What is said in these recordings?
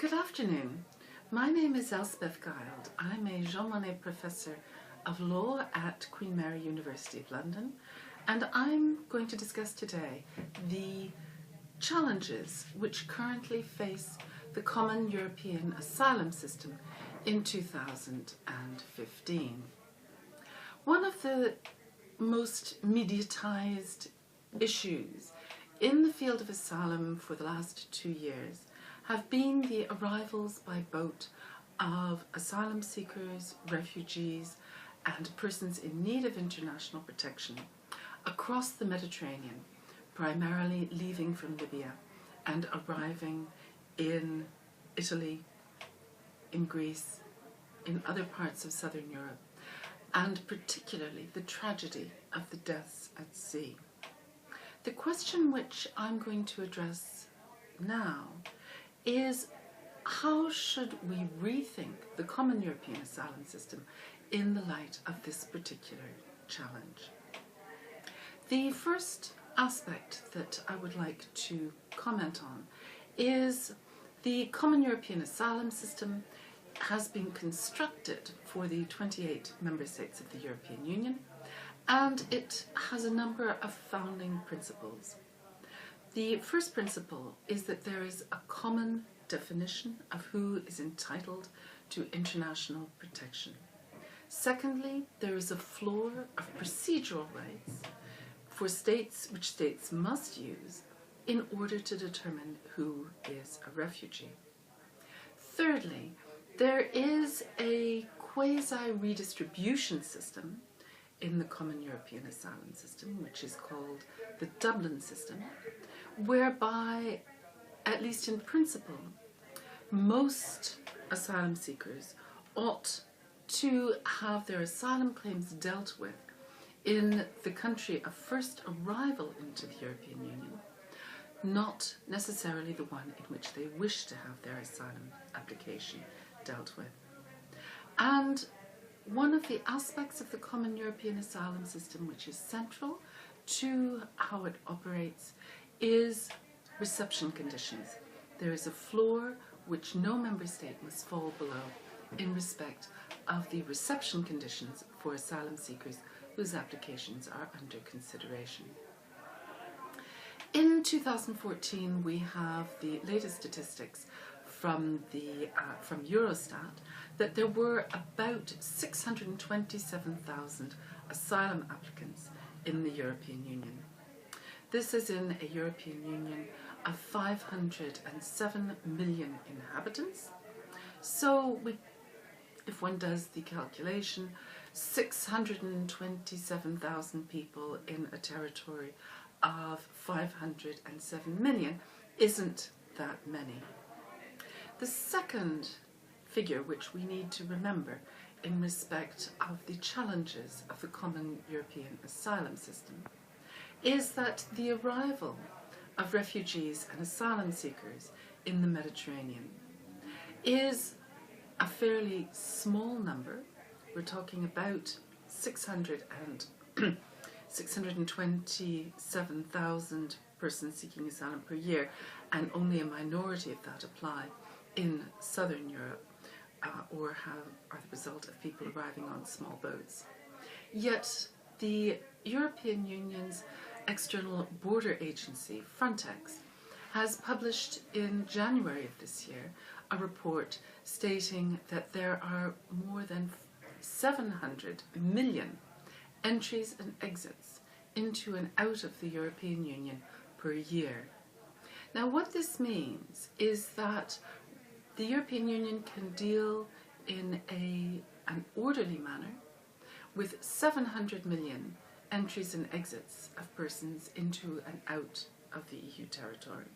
Good afternoon. My name is Elspeth Guild. I'm a Jean Monnet Professor of Law at Queen Mary University of London, and I'm going to discuss today the challenges which currently face the Common European Asylum System in 2015. One of the most mediatised issues in the field of asylum for the last 2 years have been the arrivals by boat of asylum seekers, refugees, and persons in need of international protection across the Mediterranean, primarily leaving from Libya and arriving in Italy, in Greece, in other parts of southern Europe, and particularly the tragedy of the deaths at sea. The question which I'm going to address now is, how should we rethink the Common European Asylum System in the light of this particular challenge? The first aspect that I would like to comment on is the Common European Asylum System has been constructed for the 28 member states of the European Union, and it has a number of founding principles. The first principle is that there is a common definition of who is entitled to international protection. Secondly, there is a floor of procedural rights for states, which states must use in order to determine who is a refugee. Thirdly, there is a quasi-redistribution system in the Common European Asylum System, which is called the Dublin system, whereby, at least in principle, most asylum seekers ought to have their asylum claims dealt with in the country of first arrival into the European Union, not necessarily the one in which they wish to have their asylum application dealt with. And one of the aspects of the Common European Asylum System which is central to how it operates is reception conditions. There is a floor which no member state must fall below in respect of the reception conditions for asylum seekers whose applications are under consideration. In 2014, we have the latest statistics from Eurostat that there were about 627,000 asylum applicants in the European Union. This is in a European Union of 507 million inhabitants. So if one does the calculation, 627,000 people in a territory of 507 million isn't that many. The second figure which we need to remember in respect of the challenges of the Common European Asylum System is that the arrival of refugees and asylum seekers in the Mediterranean is a fairly small number. We're talking about 627,000 persons seeking asylum per year, and only a minority of that apply in southern Europe or are the result of people arriving on small boats. Yet the European Union's external border agency, Frontex, has published in January of this year a report stating that there are more than 700 million entries and exits into and out of the European Union per year. Now, what this means is that the European Union can deal in an orderly manner with 700 million entries and exits of persons into and out of the EU territory.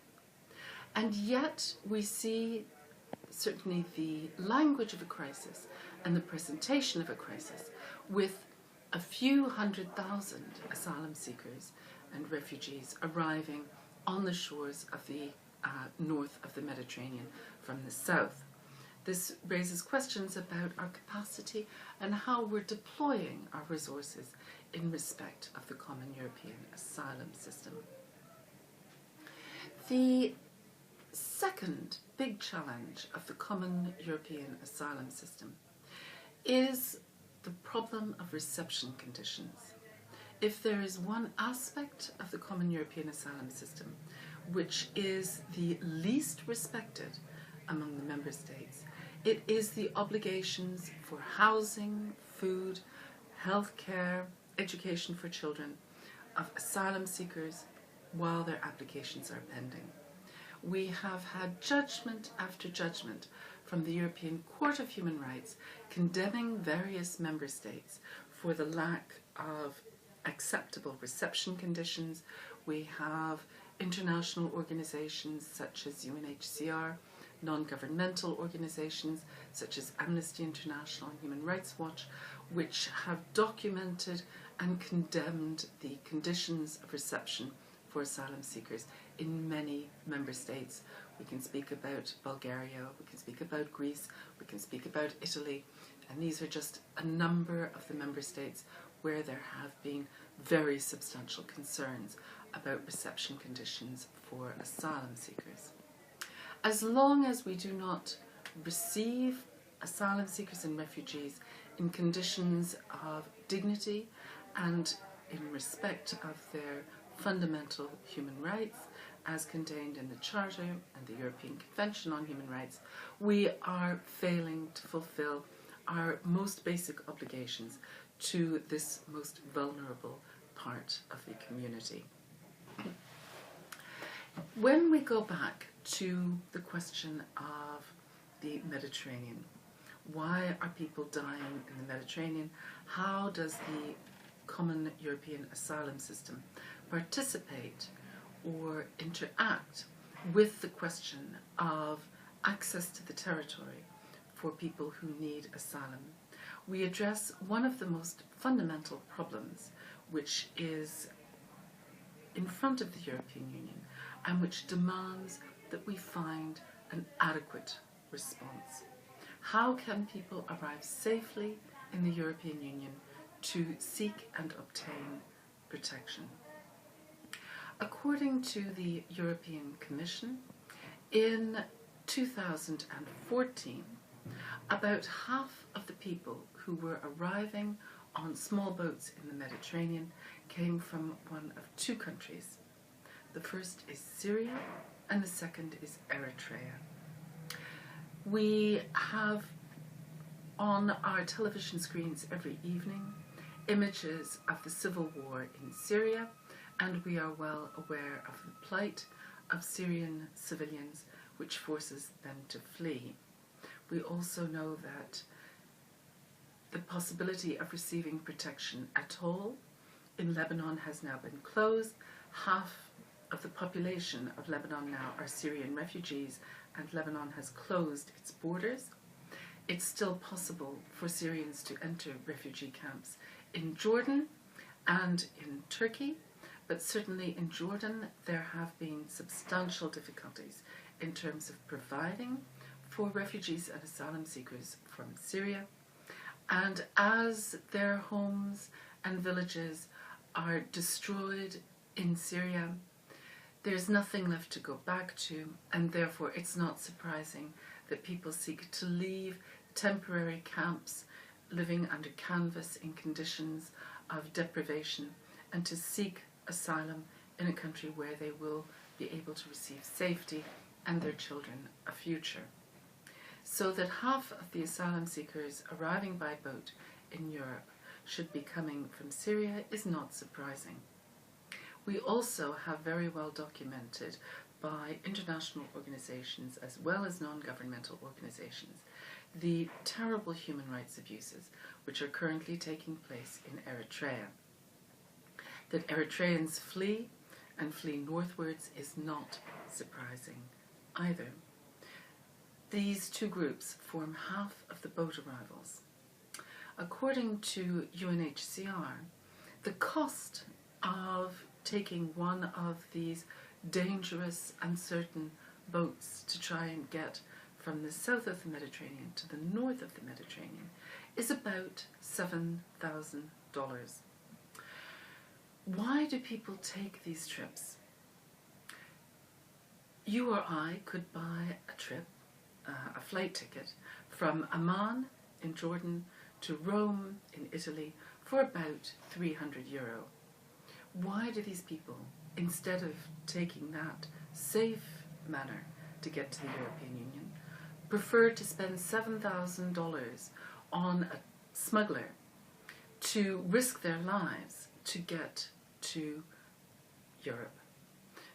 And yet we see certainly the language of a crisis and the presentation of a crisis with a few 100,000 asylum seekers and refugees arriving on the shores of the north of the Mediterranean from the south. This raises questions about our capacity and how we're deploying our resources in respect of the Common European Asylum System. The second big challenge of the common European asylum system is the problem of reception conditions. If there is one aspect of the common European asylum system which is the least respected among the member states, it is the obligations for housing, food, healthcare, education for children of asylum seekers while their applications are pending. We have had judgment after judgment from the European Court of Human Rights condemning various member states for the lack of acceptable reception conditions. We have international organisations such as UNHCR, non-governmental organisations such as Amnesty International and Human Rights Watch, which have documented and condemned the conditions of reception for asylum seekers in many member states. We can speak about Bulgaria, we can speak about Greece, we can speak about Italy, and these are just a number of the member states where there have been very substantial concerns about reception conditions for asylum seekers. As long as we do not receive asylum seekers and refugees in conditions of dignity and in respect of their fundamental human rights, as contained in the Charter and the European Convention on Human Rights, we are failing to fulfill our most basic obligations to this most vulnerable part of the community. When we go back to the question of the Mediterranean, why are people dying in the Mediterranean? How does the common European asylum system participate or interact with the question of access to the territory for people who need asylum? We address one of the most fundamental problems which is in front of the European Union and which demands that we find an adequate response. How can people arrive safely in the European Union to seek and obtain protection? According to the European Commission, in 2014, about half of the people who were arriving on small boats in the Mediterranean came from one of two countries. The first is Syria and the second is Eritrea. We have on our television screens every evening images of the civil war in Syria, and we are well aware of the plight of Syrian civilians, which forces them to flee. We also know that the possibility of receiving protection at all in Lebanon has now been closed. Half of the population of Lebanon now are Syrian refugees, and Lebanon has closed its borders. It's still possible for Syrians to enter refugee camps in Jordan and in Turkey, but certainly in Jordan there have been substantial difficulties in terms of providing for refugees and asylum seekers from Syria. And as their homes and villages are destroyed in Syria, there's nothing left to go back to, and therefore it's not surprising that people seek to leave temporary camps, living under canvas in conditions of deprivation, and to seek asylum in a country where they will be able to receive safety and their children a future. So that half of the asylum seekers arriving by boat in Europe should be coming from Syria is not surprising. We also have very well documented by international organisations as well as non-governmental organisations the terrible human rights abuses which are currently taking place in Eritrea. That Eritreans flee and flee northwards is not surprising either. These two groups form half of the boat arrivals. According to UNHCR, the cost of taking one of these dangerous, uncertain boats to try and get from the south of the Mediterranean to the north of the Mediterranean is about $7,000. Why do people take these trips? you or I could buy a trip, a flight ticket, from Amman in Jordan to Rome in Italy for about €300. Why do these people, instead of taking that safe manner to get to the European Union, prefer to spend $7,000 on a smuggler to risk their lives to get to Europe?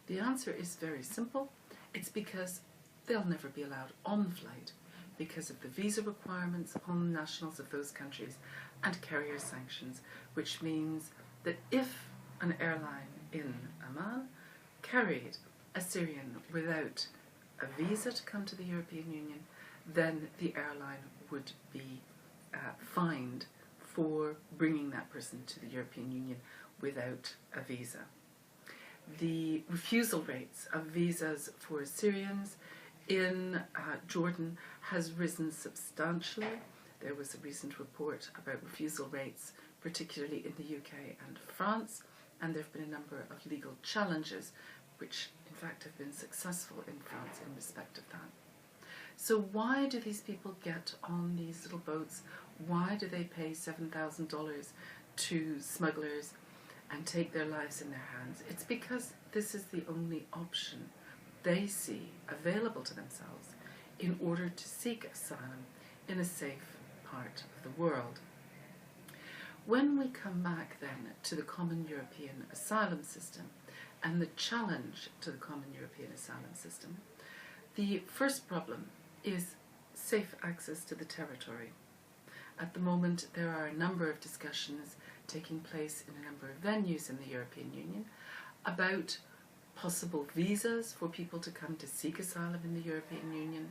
The answer is very simple. It's because they'll never be allowed on the flight because of the visa requirements upon nationals of those countries and carrier sanctions, which means that if an airline in Amman carried a Syrian without a visa to come to the European Union, then the airline would be fined for bringing that person to the European Union without a visa. The refusal rates of visas for Syrians in Jordan has risen substantially. There was a recent report about refusal rates, particularly in the UK and France, and there have been a number of legal challenges which in fact have been successful in France in respect of that. So why do these people get on these little boats? Why do they pay $7,000 to smugglers and take their lives in their hands? It's because this is the only option they see available to themselves in order to seek asylum in a safe part of the world. When we come back then to the Common European Asylum System and the challenge to the Common European Asylum System, the first problem is safe access to the territory. At the moment, there are a number of discussions taking place in a number of venues in the European Union about possible visas for people to come to seek asylum in the European Union,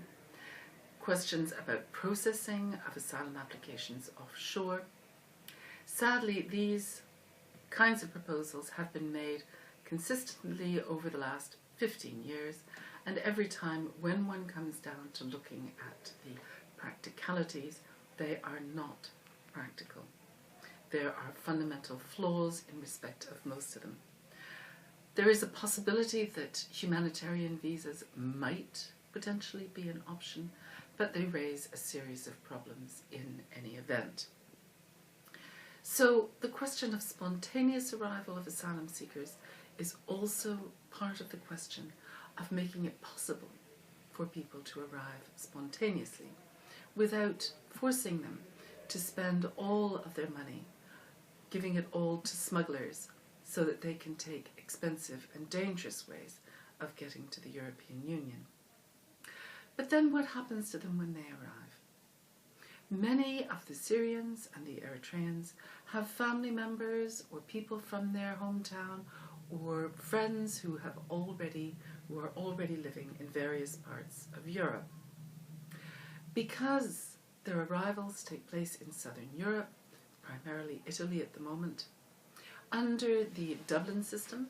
questions about processing of asylum applications offshore. Sadly, these kinds of proposals have been made consistently over the last 15 years, and every time when one comes down to looking at the practicalities, they are not practical. There are fundamental flaws in respect of most of them. There is a possibility that humanitarian visas might potentially be an option, but they raise a series of problems in any event. So the question of spontaneous arrival of asylum seekers is also part of the question of making it possible for people to arrive spontaneously without forcing them to spend all of their money, giving it all to smugglers so that they can take expensive and dangerous ways of getting to the European Union. But then what happens to them when they arrive? Many of the Syrians and the Eritreans have family members or people from their hometown or friends who are already living in various parts of Europe. Because their arrivals take place in southern Europe, primarily Italy at the moment, under the Dublin system,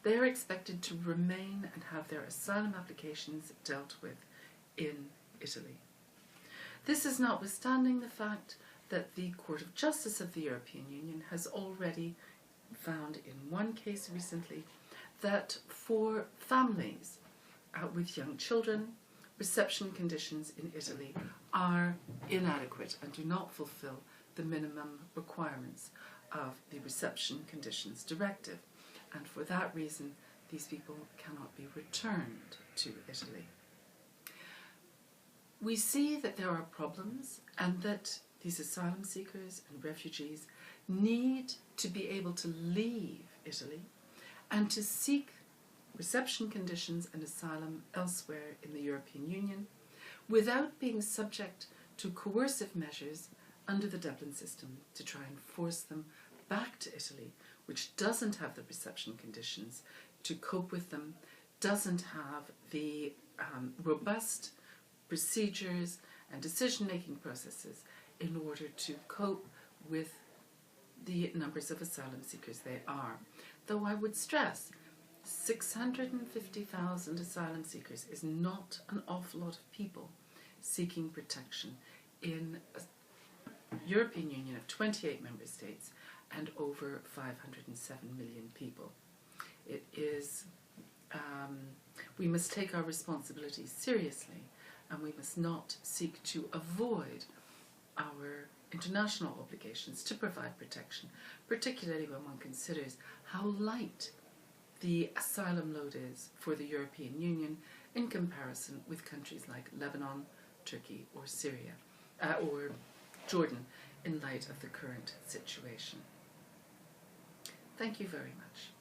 they are expected to remain and have their asylum applications dealt with in Italy. This is notwithstanding the fact that the Court of Justice of the European Union has already found in one case recently that for families with young children, reception conditions in Italy are inadequate and do not fulfill the minimum requirements of the Reception Conditions Directive, and for that reason these people cannot be returned to Italy. We see that there are problems and that these asylum seekers and refugees need to be able to leave Italy and to seek reception conditions and asylum elsewhere in the European Union without being subject to coercive measures under the Dublin system to try and force them back to Italy, which doesn't have the reception conditions to cope with them, doesn't have the robust procedures and decision-making processes in order to cope with the numbers of asylum seekers they are. Though I would stress, 650,000 asylum seekers is not an awful lot of people seeking protection in a European Union of 28 member states and over 507 million people. It is We must take our responsibilities seriously, and we must not seek to avoid our international obligations to provide protection, particularly when one considers how light the asylum load is for the European Union in comparison with countries like Lebanon, Turkey, or Syria, or Jordan, in light of the current situation. Thank you very much.